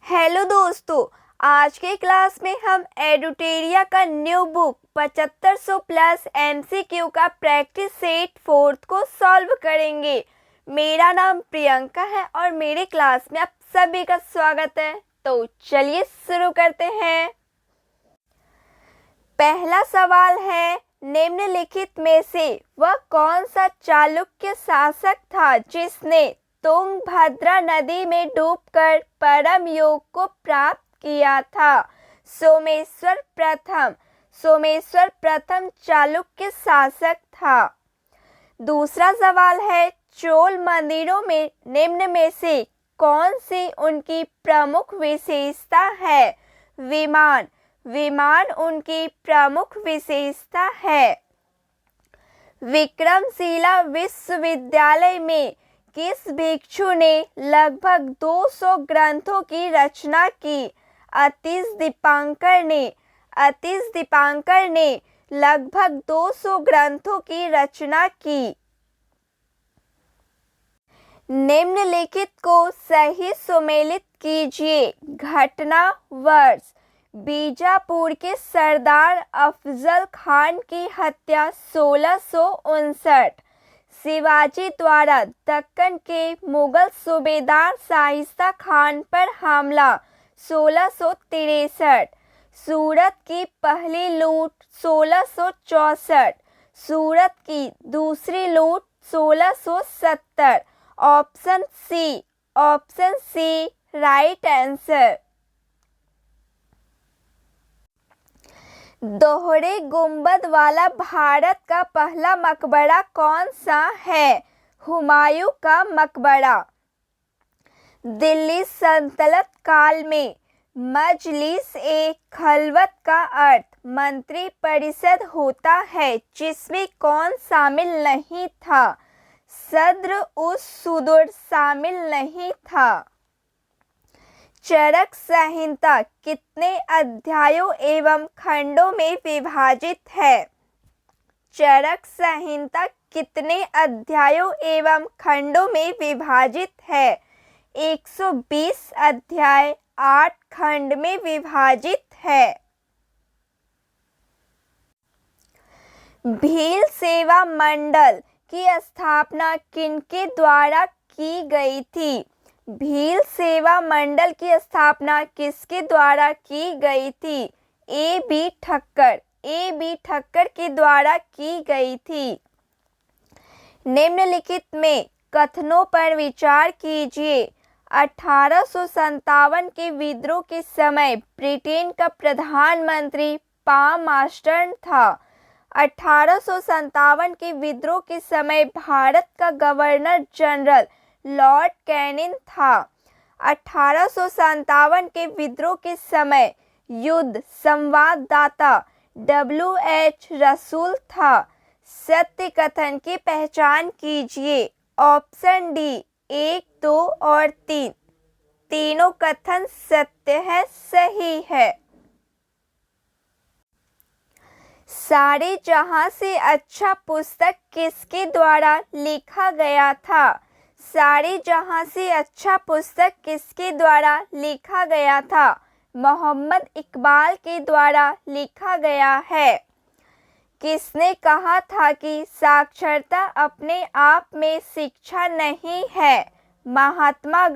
Hello दोस्तों, आज के क्लास में हम एडुटेरिया का न्यू बुक 7500 प्लस एमसीक्यू का प्रैक्टिस सेट 4th को सॉल्व करेंगे। मेरा नाम प्रियंका है और मेरे क्लास में आप सभी का स्वागत है। तो चलिए शुरू करते हैं। पहला सवाल है, निम्नलिखित में से वह कौन सा चालुक्य शासक था जिसने तुंगभद्रा नदी में डूबकर परम योग को प्राप्त किया था? सोमेश्वर प्रथम चालुक्य शासक था। दूसरा सवाल है, चोल मंदिरों में निम्न में से कौन सी उनकी प्रमुख विशेषता है? विमान उनकी प्रमुख विशेषता है। विक्रमशिला विश्वविद्यालय में किस भिक्षु ने लगभग 200 ग्रंथों की रचना की? अतीश दीपांकर ने लगभग 200 ग्रंथों की रचना की। निम्नलिखित को सही सुमेलित कीजिए। घटना वर्ष, बीजापुर के सरदार अफजल खान की हत्या 1659। शिवाजी द्वारा दक्कन के मुगल सूबेदार शाइस्ता खान पर हमला 1663। सूरत की पहली लूट 1664। सूरत की दूसरी लूट 1670। Option C right answer. दोहरे गुंबद वाला भारत का पहला मकबरा कौन सा है? हुमायूं का मकबरा। दिल्ली सल्तनत काल में मजलिस ए खलवत का अर्थ मंत्री परिषद होता है, जिसमें कौन शामिल नहीं था? सद्र उस सुदूर शामिल नहीं था। चरक संहिता कितने अध्यायों एवं खंडों में विभाजित है? चरक संहिता कितने अध्यायों एवं खंडों में विभाजित है? 120 अध्याय 8 खंड में विभाजित है। भील सेवा मंडल की स्थापना किनके द्वारा की गई थी? भील सेवा मंडल की स्थापना किसके द्वारा की गई थी? ए बी ठक्कर के द्वारा की गई थी। निम्नलिखित में कथनों पर विचार कीजिए। 1857 के विद्रोह के समय ब्रिटेन का प्रधानमंत्री पामास्टर्न था। 1857 के विद्रोह के समय भारत का गवर्नर जनरल लॉर्ड कैनिंग था। 1857 के विद्रोह के समय युद्ध संवाददाता W.H. रसूल था। सत्य कथन की पहचान कीजिए। ऑप्शन डी 1, 2 और 3 तीनों कथन सत्य है, सही है। सारे जहां से अच्छा पुस्तक किसके द्वारा लिखा गया था? सारे जहां से अच्छा पुस्तक किसके द्वारा लिखा गया था? मोहम्मद इकबाल के द्वारा लिखा गया है। किसने कहा था कि साक्षरता अपने आप में शिक्षा नहीं है? महात्मा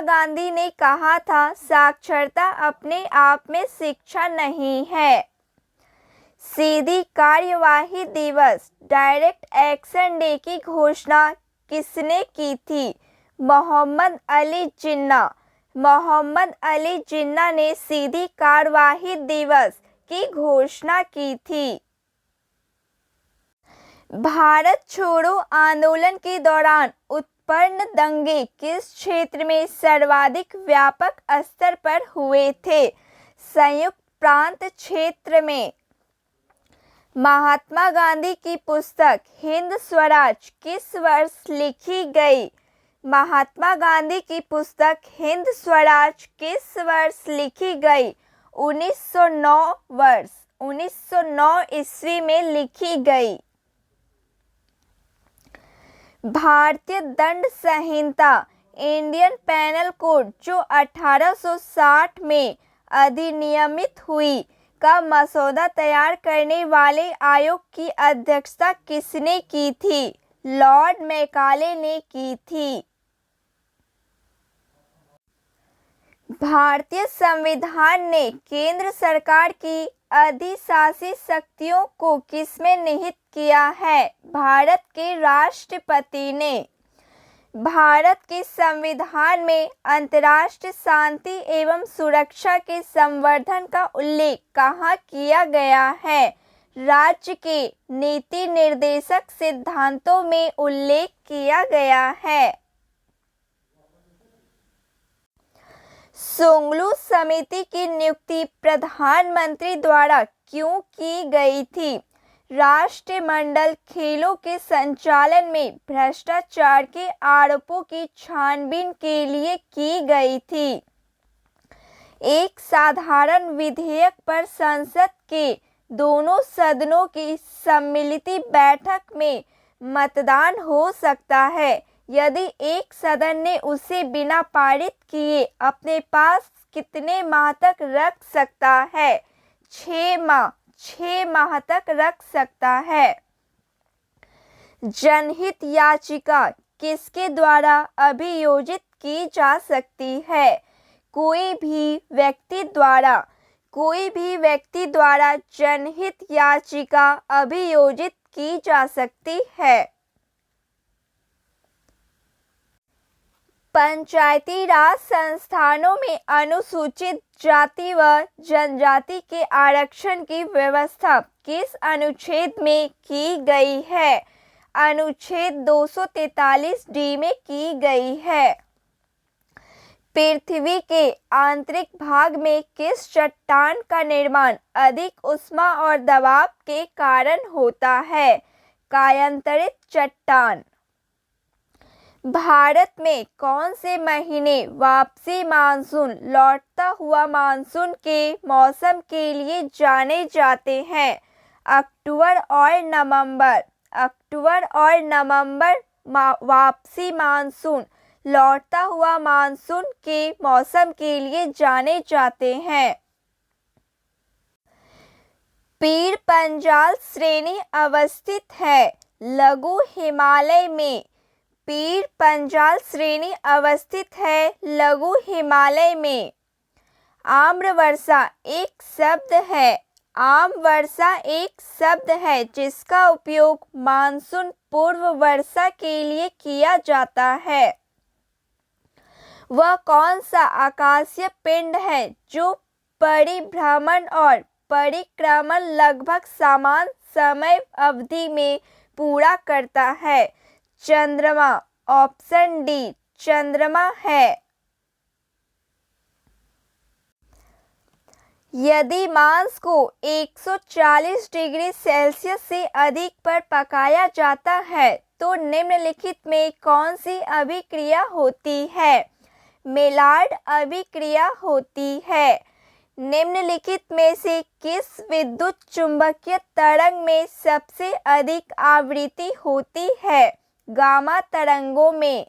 गांधी ने कहा था साक्षरता अपने आप में शिक्षा नहीं है। सीधी कार्यवाही दिवस डायरेक्ट एक्शन डे की घोषणा किसने की थी? मोहम्मद अली जिन्ना ने सीधी कार्यवाही दिवस की घोषणा की थी। भारत छोड़ो आंदोलन के दौरान उत्पन्न दंगे किस क्षेत्र में सर्वाधिक व्यापक स्तर पर हुए थे? संयुक्त प्रांत क्षेत्र में। महात्मा गांधी की पुस्तक हिंद स्वराज किस वर्ष लिखी गई? महात्मा गांधी की पुस्तक हिंद स्वराज किस वर्ष लिखी गई? 1909 ईस्वी में लिखी गई। भारतीय दंड संहिता इंडियन पेनल कोड जो 1860 में अधिनियमित हुई का मसौदा तैयार करने वाले आयोग की अध्यक्षता किसने की थी? लॉर्ड मैकाले ने की थी। भारतीय संविधान ने केंद्र सरकार की अधिशासी शक्तियों को किसमें निहित किया है? भारत के राष्ट्रपति ने। भारत के संविधान में अंतर्राष्ट्रीय शांति एवं सुरक्षा के संवर्धन का उल्लेख कहाँ किया गया है? राज्य के नीति निर्देशक सिद्धांतों में उल्लेख किया गया है। सुंगलू समिति की नियुक्ति प्रधानमंत्री द्वारा क्यों की गई थी? राष्ट्रमंडल खेलों के संचालन में भ्रष्टाचार के आरोपों की छानबीन के लिए की गई थी। एक साधारण विधेयक पर संसद के दोनों सदनों की सम्मिलित बैठक में मतदान हो सकता है यदि एक सदन ने उसे बिना पारित किए अपने पास कितने माह तक रख सकता है? 6 माह तक रख सकता है। जनहित याचिका किसके द्वारा अभियोजित की जा सकती है? कोई भी व्यक्ति द्वारा जनहित याचिका अभियोजित की जा सकती है। पंचायती राज संस्थानों में अनुसूचित जाति व जनजाति के आरक्षण की व्यवस्था किस अनुच्छेद में की गई है? अनुच्छेद 243D में की गई है। पृथ्वी के आंतरिक भाग में किस चट्टान का निर्माण अधिक ऊष्मा और दबाव के कारण होता है? कायांतरित चट्टान। भारत में कौन से महीने वापसी मानसून, लौटता हुआ मानसून के मौसम के लिए जाने जाते हैं? अक्टूबर और नवंबर। अक्टूबर और नवंबर वापसी मानसून, लौटता हुआ मानसून के मौसम के लिए जाने जाते हैं। पीर पंजाल श्रेणी अवस्थित है लघु हिमालय में। पीर पंजाल श्रेणी अवस्थित है लघु हिमालय में। आम्रवर्षा एक शब्द है। आम वर्षा एक शब्द है जिसका उपयोग मानसून पूर्व वर्षा के लिए किया जाता है। वह कौन सा आकाशीय पिंड है जो परिभ्रमण और परिक्रमण लगभग समान समय अवधि में पूरा करता है? चंद्रमा। ऑप्शन डी चंद्रमा है। यदि मांस को 140 डिग्री सेल्सियस से अधिक पर पकाया जाता है तो निम्नलिखित में कौन सी अभिक्रिया होती है? मेलार्ड अभिक्रिया होती है। निम्नलिखित में से किस विद्युत चुंबकीय तरंग में सबसे अधिक आवृत्ति होती है? गामा तरंगों में।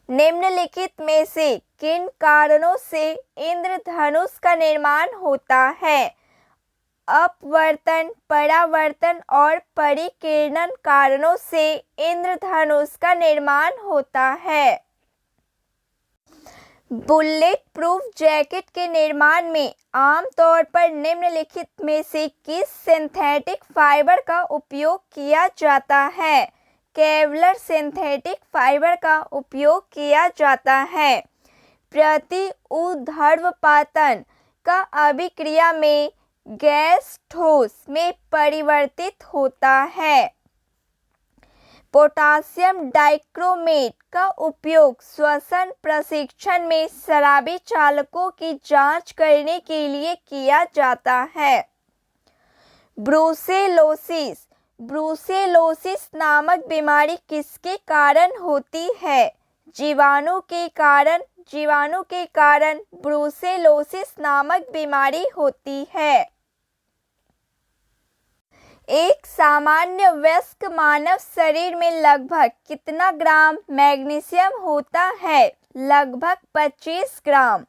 निम्नलिखित में से किन कारणों से इंद्रधनुष का निर्माण होता है? अपवर्तन, परावर्तन और परिकिरण कारणों से इंद्रधनुष का निर्माण होता है। बुलेट प्रूफ जैकेट के निर्माण में आमतौर पर निम्नलिखित में से किस सिंथेटिक फाइबर का उपयोग किया जाता है? केवलर सिंथेटिक फाइबर का उपयोग किया जाता है। प्रति ऊर्ध्वपातन का अभिक्रिया में गैस ठोस में परिवर्तित होता है। पोटासियम डाइक्रोमेट का उपयोग श्वसन प्रशिक्षण में शराबी चालकों की जांच करने के लिए किया जाता है। ब्रूसेलोसिस। ब्रूसेलोसिस नामक बीमारी किसके कारण होती है? जीवाणु के कारण। जीवाणु के कारण ब्रूसेलोसिस नामक बीमारी होती है। एक सामान्य वयस्क मानव शरीर में लगभग कितना ग्राम मैग्नीशियम होता है? लगभग 25 ग्राम।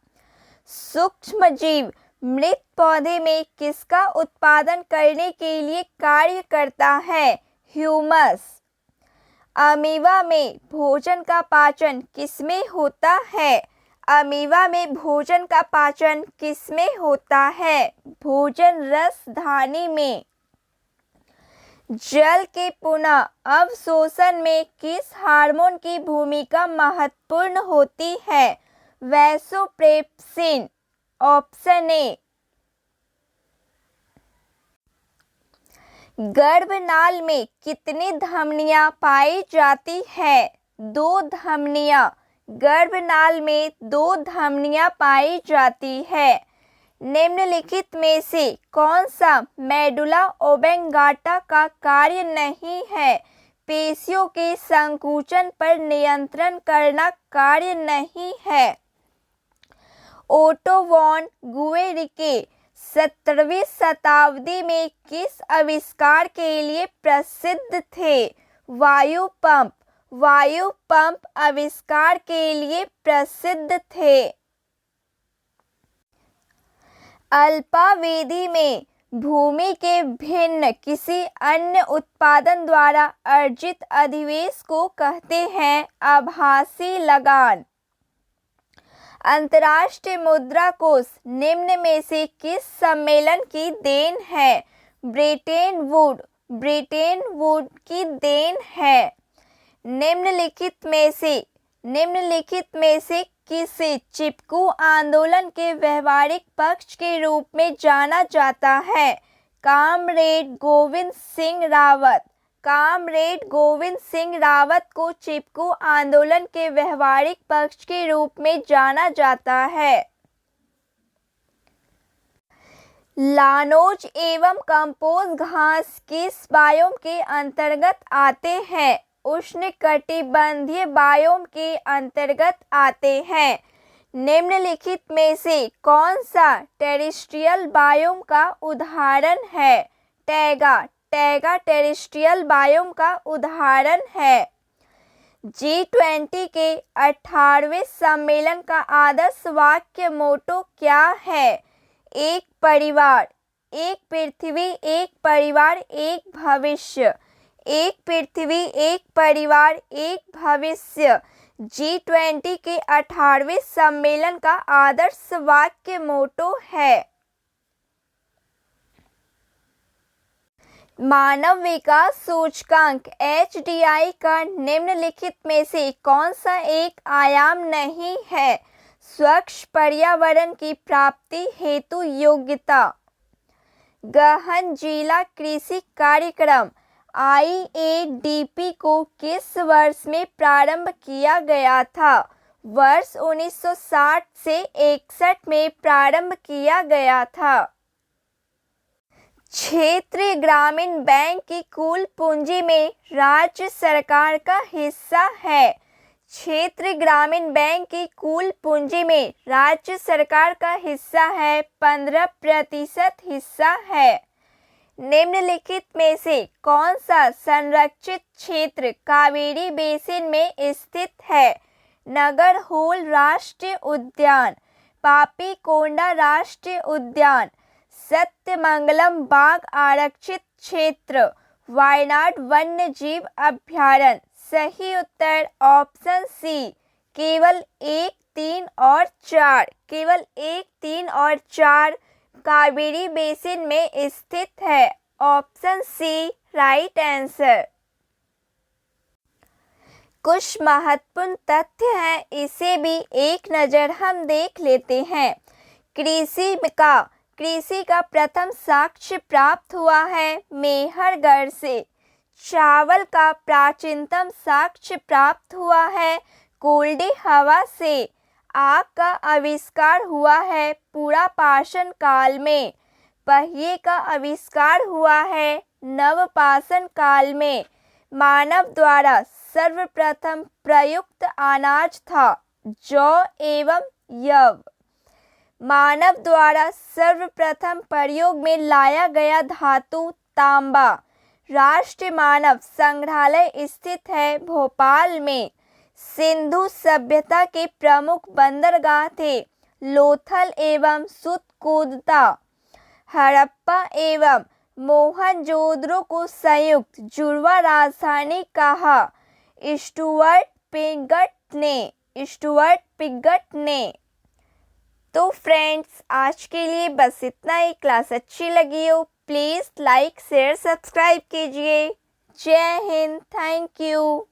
सूक्ष्म जीव मृत पौधे में किसका उत्पादन करने के लिए कार्य करता है? ह्यूमस। अमीबा में भोजन का पाचन किसमें होता है? अमीबा में भोजन का पाचन किसमें होता है? भोजन रसधानी में। जल के पुनः अवशोषण में किस हार्मोन की भूमिका महत्वपूर्ण होती है? वैसोप्रेसिन। Option A. गर्भनाल में कितनी धमनियां पाई जाती है? 2 धमनियां। गर्भनाल में 2 धमनियां पाई जाती है। निम्नलिखित में से कौन सा मेडुला ओब्लेंगाटा का कार्य नहीं है? पेशियों के संकुचन पर नियंत्रण करना कार्य नहीं है। ओटो वॉन गुएरिके 17वीं शताब्दी में किस आविष्कार के लिए प्रसिद्ध थे? वायु पंप। वायु पंप आविष्कार के लिए प्रसिद्ध थे। अल्पावधि में भूमि के भिन्न किसी अन्य उत्पादन द्वारा अर्जित अधिशेष को कहते हैं आभासी लगान। अंतर्राष्ट्रीय मुद्रा कोष निम्न में से किस सम्मेलन की देन है? Brayton would. ब्रेटन वुड की देन है। निम्नलिखित में से किसे चिपकू आंदोलन के व्यवहारिक पक्ष के रूप में जाना जाता है? कामरेड गोविंद सिंह रावत। कामरेड गोविंद सिंह रावत को चिपकू आंदोलन के व्यवहारिक पक्ष के रूप में जाना जाता है। लानोज एवं कंपोज घास किस बायोम के अंतर्गत आते हैं? उष्णकटिबंधीय बायोम के अंतर्गत आते हैं। निम्नलिखित में से कौन सा टेरेस्ट्रियल बायोम का उदाहरण है? टैगा। टैगा टेरेस्ट्रियल बायोम का उदाहरण है। G20 के 18वें सम्मेलन का आदर्श वाक्य मोटो क्या है? एक परिवार, एक पृथ्वी, एक परिवार, एक भविष्य। एक पृथ्वी, एक परिवार, एक भविष्य G20 के 18वें सम्मेलन का आदर्श वाक्य मोटो है। मानव विकास सूचकांक HDI का निम्नलिखित में से कौन सा एक आयाम नहीं है? स्वच्छ पर्यावरण की प्राप्ति हेतु योग्यता। गहन जिला कृषि कार्यक्रम IADP को किस वर्ष में प्रारंभ किया गया था? वर्ष 1960 से 61 में प्रारंभ किया गया था। क्षेत्रीय ग्रामीण बैंक की कुल पूंजी में राज्य सरकार का हिस्सा है। क्षेत्रीय ग्रामीण बैंक की कुल पूंजी में राज्य सरकार का हिस्सा है 15% हिस्सा है। निम्नलिखित में से कौन सा संरक्षित क्षेत्र कावेरी बेसिन में स्थित है? नागरहोल राष्ट्रीय उद्यान, पापीकोंडा राष्ट्रीय उद्यान, सत्यमंगलम बाघ आरक्षित क्षेत्र, वायनाड वन्य जीव अभयारण्य। सही उत्तर ऑप्शन सी केवल 1, 3 और 4। केवल 1, 3 और 4 कावेरी बेसिन में स्थित है। Option C right answer. कुछ महत्वपूर्ण तथ्य हैं, इसे भी एक नज़र हम देख लेते हैं। कृषि का प्रथम साक्ष्य प्राप्त हुआ है मेहरगढ़ से। चावल का प्राचीनतम साक्ष्य प्राप्त हुआ है कोल्डी हवा से। आग का आविष्कार हुआ है पुरापाषाण काल में। पहिए का आविष्कार हुआ है नवपाषाण काल में। मानव द्वारा सर्वप्रथम प्रयुक्त अनाज था जौ एवं यव। मानव द्वारा सर्वप्रथम प्रयोग में लाया गया धातु तांबा। राष्ट्रीय मानव संग्रहालय स्थित है भोपाल में। सिंधु सभ्यता के प्रमुख बंदरगाह थे लोथल एवं सुतकुदा। हड़प्पा एवं मोहनजोदड़ो को संयुक्त जुड़वा राजधानी कहा स्टुअर्ट पिगट ने। तो फ्रेंड्स, आज के लिए बस इतना ही। क्लास अच्छी लगी हो प्लीज़ लाइक शेयर सब्सक्राइब कीजिए। जय हिंद, थैंक यू।